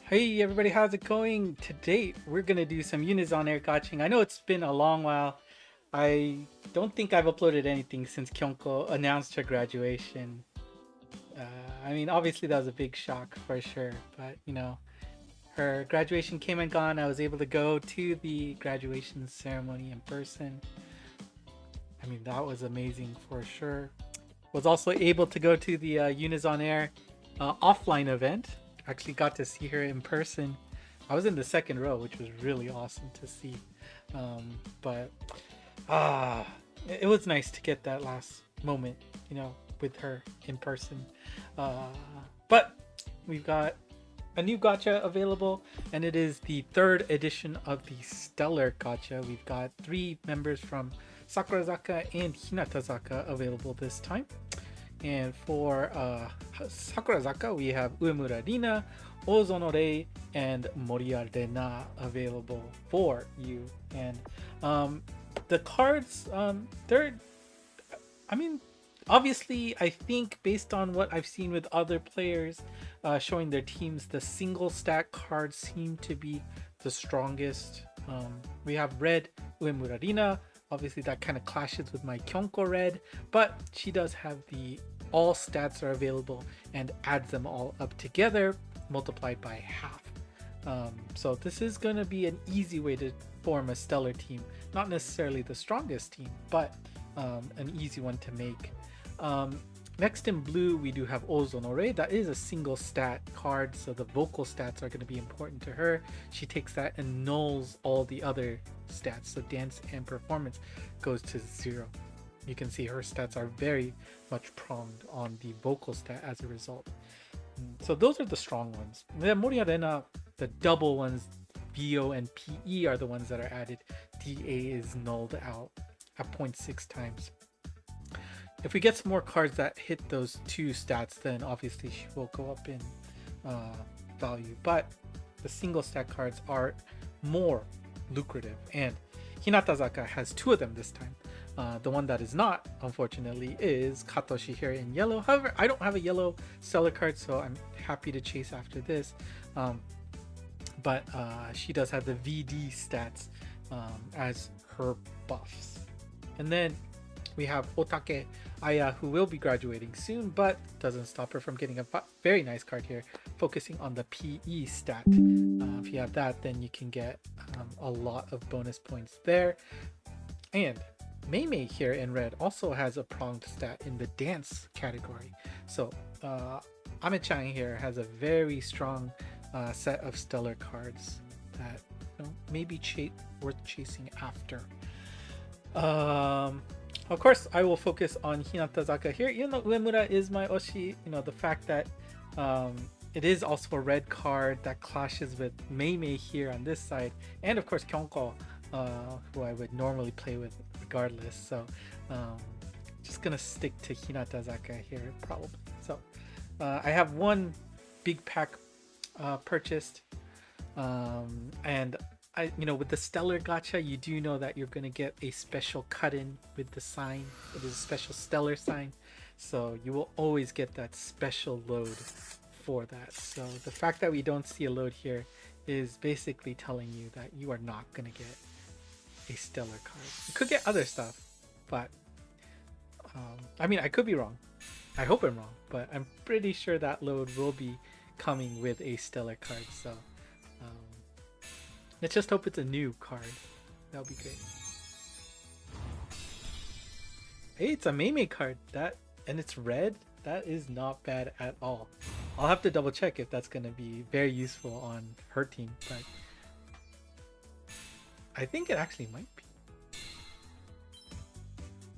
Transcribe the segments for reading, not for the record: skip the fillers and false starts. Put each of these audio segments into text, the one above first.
Hey everybody, how's it going? Today we're gonna do some units on air gotching. I know it's been a long while. I don't think I've uploaded anything since Kyonko announced her graduation. Uh, obviously that was a big shock for sure, but her graduation came and gone. I was able to go to the graduation ceremony in person. That was amazing for sure. Was also able to go to the Unis on Air offline event. Actually got to see her in person. I was in the second row, which was really awesome to see. But ah, it was nice to get that last moment, with her in person. Uh, but we've got a new gacha available, and it is the third edition of the Steller Gacha. We've got 3 members from Sakurazaka and Hinatazaka available this time. And for Sakurazaka, we have Uemura Rina, Ozono Rei, and Moriya Rena available for you. And the cards, they're, I mean, obviously, I think based on what I've seen with other players showing their teams, the single stack cards seem to be the strongest. We have red Uemura Rina. Obviously, that kind of clashes with my Kyonko red, but she does have the all stats are available and adds them all up together, multiplied by half. So this is going to be an easy way to form a stellar team. Not necessarily the strongest team, but an easy one to make. Next in blue, we do have Ozonore. That is a single stat card, so the vocal stats are going to be important to her. She takes that and nulls all the other stats, so dance and performance goes to 0. You can see her stats are very much pronged on the vocal stat as a result. So those are the strong ones. Then Moriya Rena, the double ones, VO and PE are the ones that are added. DA is nulled out at 0.6 times. If we get some more cards that hit those 2 stats, then obviously she will go up in value. But the single stat cards are more lucrative, and Hinatazaka has 2 of them this time. The one that is not, unfortunately, is Katoshi here in yellow. However, I don't have a yellow seller card, so I'm happy to chase after this. But she does have the VD stats as her buffs. And then we have Otake Aya, who will be graduating soon, but doesn't stop her from getting a very nice card here, focusing on the PE stat. If you have that, then you can get a lot of bonus points there. And Mei here in red also has a pronged stat in the dance category. So Ame-chan here has a very strong set of stellar cards that may be worth chasing after. Of course, I will focus on Hinatazaka here. Even though Uemura is my Oshi, the fact that it is also a red card that clashes with Mei here on this side, and of course Kyonko, who I would normally play with regardless. So just gonna stick to Hinatazaka here probably. So I have one big pack purchased, and with the Steller Gacha, you do know that you're gonna get a special cut-in with the sign. It is a special Steller sign, so you will always get that special load for that. So the fact that we don't see a load here is basically telling you that you are not gonna get a Steller card. You could get other stuff, but I could be wrong. I hope I'm wrong, but I'm pretty sure that load will be coming with a Steller card. So let's just hope it's a new card. That would be great. Hey, it's a Mei card. And it's red. That is not bad at all. I'll have to double check if that's gonna be very useful on her team, but I think it actually might be.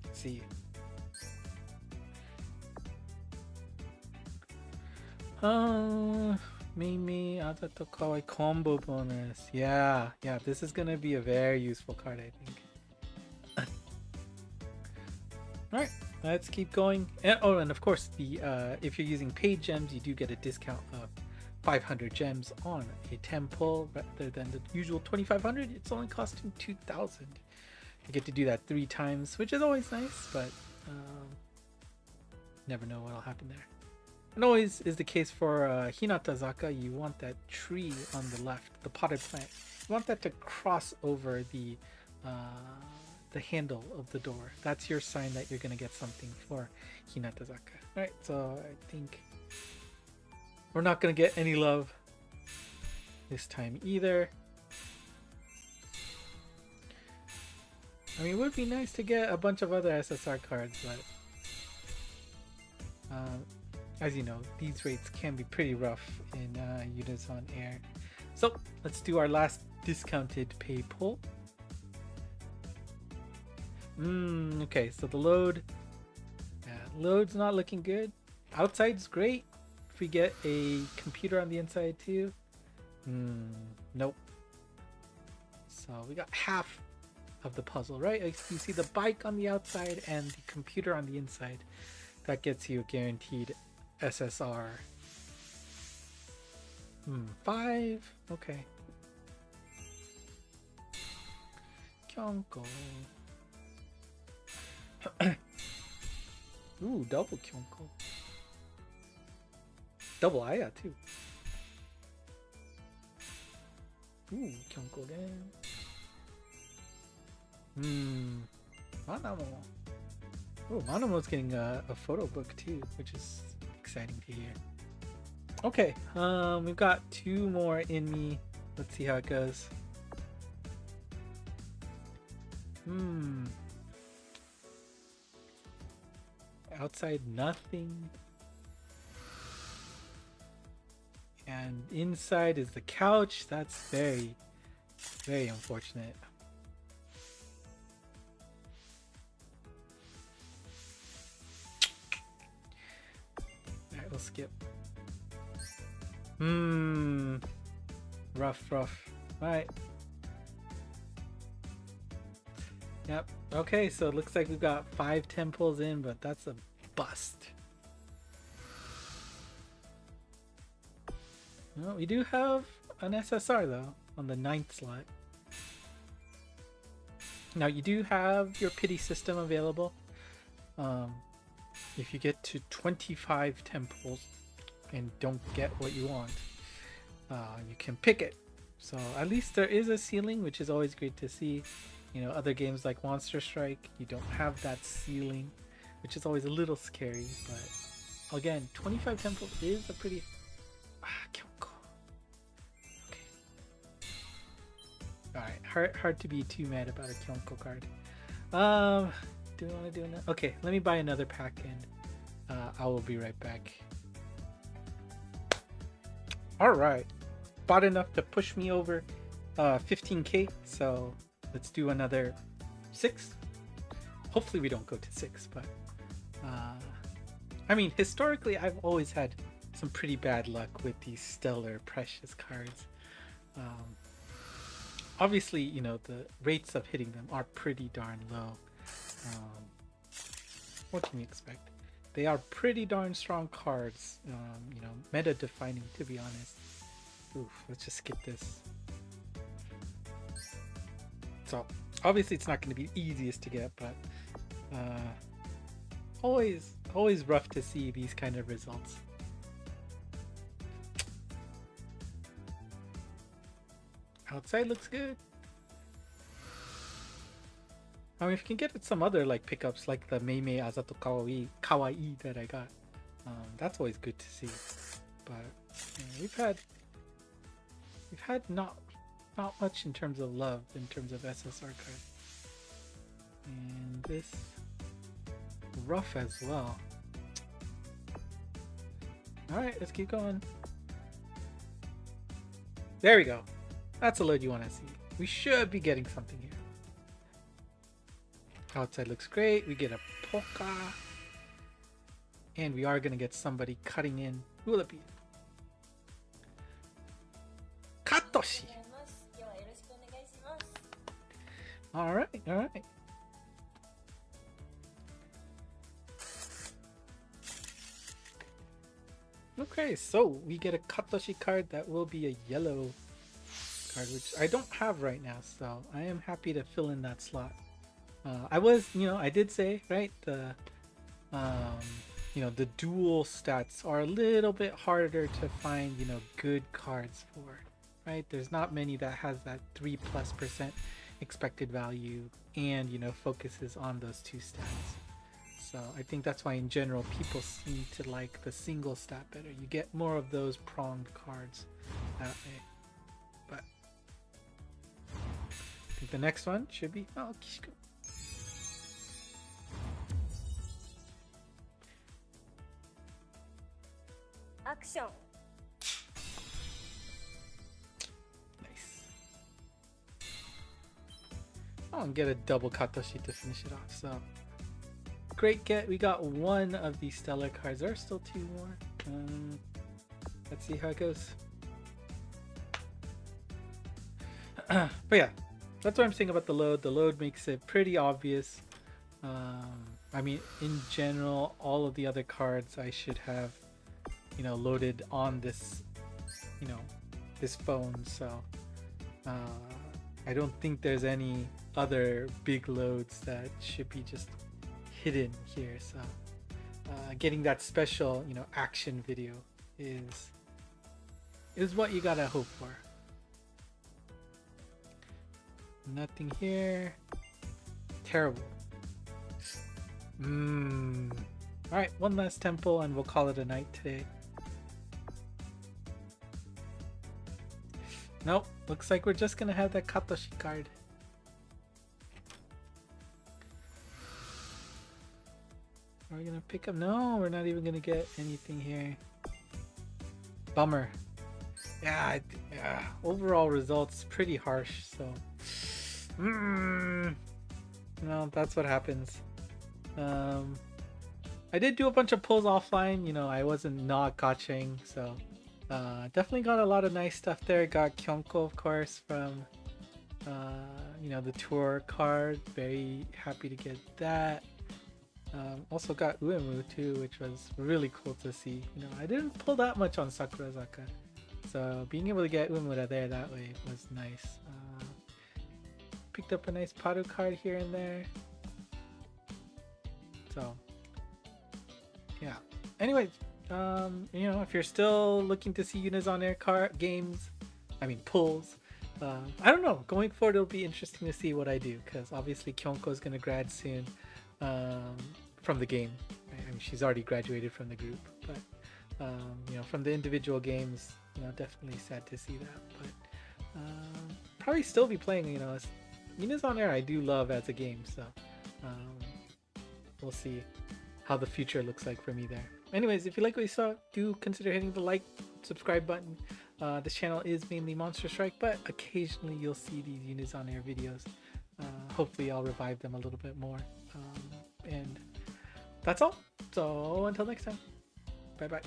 Let's see. Mimi, Azato Kawai combo bonus. Yeah, this is gonna be a very useful card, I think. Alright, let's keep going. And of course, if you're using paid gems, you do get a discount of 500 gems on a 10 pull rather than the usual 2,500. It's only costing 2,000. You get to do that 3 times, which is always nice, but never know what'll happen there. And always is the case for Hinatazaka, you want that tree on the left, the potted plant. You want that to cross over the handle of the door. That's your sign that you're gonna get something for Hinatazaka. Alright, so I think we're not gonna get any love this time either. I mean, it would be nice to get a bunch of other SSR cards, but as you know, these rates can be pretty rough in Unison Air. So let's do our last discounted pay pull. Okay, so the load's not looking good. Outside's great. If we get a computer on the inside too. Nope. So we got half of the puzzle, right? You see the bike on the outside and the computer on the inside. That gets you a guaranteed SSR. 5? Okay. Kyonko. Ooh, double Kyonko. Double Aya too. Ooh, Kyonko again. Manamo. Oh, Manamo's getting a photo book too, which is exciting to hear. Okay, we've got 2 more in me. Let's see how it goes. Outside, nothing. And inside is the couch. That's very, very unfortunate. Alright, we'll skip. Rough. Alright. Yep. Okay, so it looks like we've got 5 temples in, but that's a bust. Well, we do have an SSR though on the 9th slot. Now you do have your pity system available. If you get to 25 temples and don't get what you want, you can pick it. So at least there is a ceiling, which is always great to see. You know, other games like Monster Strike, you don't have that ceiling, which is always a little scary. But again, 25 temples is a pretty... Kyonko. Okay. Alright, hard to be too mad about a Kyonko card. Do I want to do another? Okay, let me buy another pack and I will be right back. Alright, bought enough to push me over 15k, so let's do another 6. Hopefully we don't go to 6, but I mean, historically I've always had some pretty bad luck with these Steller precious cards. Obviously, you know, the rates of hitting them are pretty darn low. What can you expect? They are pretty darn strong cards, you know, meta defining, to be honest. Oof, let's just skip this. So obviously it's not going to be the easiest to get, but always rough to see these kind of results. Outside looks good. I mean, if you can get some other like pickups like the Meimei Azato Kawaii that I got, that's always good to see. But we've had not much in terms of love in terms of SSR cards, and this rough as well. All right, let's keep going. There we go. That's a load you want to see. We should be getting something here. Outside looks great. We get a polka. And we are going to get somebody cutting in. Who will it be? Katoshi! Alright. Okay, so we get a Katoshi card that will be a yellow card, which I don't have right now, so I am happy to fill in that slot. I was, you know, I did say, right, the the dual stats are a little bit harder to find, good cards for, right? There's not many that has that 3+% expected value and, focuses on those two stats. So I think that's why in general people seem to like the single stat better. You get more of those pronged cards that way. But I think the next one should be Kishiko. Action. Nice. I'll get a double Katoshi to finish it off. So great get. We got one of these Steller cards. There are still two more. Let's see how it goes. But yeah, that's what I'm saying about the load. The load makes it pretty obvious. I mean, in general, all of the other cards I should have, loaded on this, this phone. So I don't think there's any other big loads that should be just hidden here. So getting that special, action video is what you gotta hope for. Nothing here. Terrible. Alright, one last temple and we'll call it a night today. Nope, looks like we're just gonna have that Katoshi card. Are we gonna pick up? No, we're not even gonna get anything here. Bummer. Yeah, overall results pretty harsh, so that's what happens. I did do a bunch of pulls offline, I wasn't not gotching, so definitely got a lot of nice stuff there. Got Kyonko, of course, from the tour card. Very happy to get that. Also got Uemu too, which was really cool to see. I didn't pull that much on Sakurazaka, so being able to get Uemura there that way was nice. Picked up a nice Paru card here and there. So yeah. Anyways, if you're still looking to see Unis on Air pulls, I don't know. Going forward, it'll be interesting to see what I do, because obviously Kyonko is gonna grad soon from the game. Right? I mean, she's already graduated from the group, but from the individual games, definitely sad to see that. But probably still be playing. Unis on Air I do love as a game, so we'll see how the future looks like for me there. Anyways, if you like what you saw, do consider hitting the like, subscribe button. This channel is mainly Monster Strike, but occasionally you'll see these Unis on Air videos. Hopefully I'll revive them a little bit more. And that's all. So until next time, bye bye.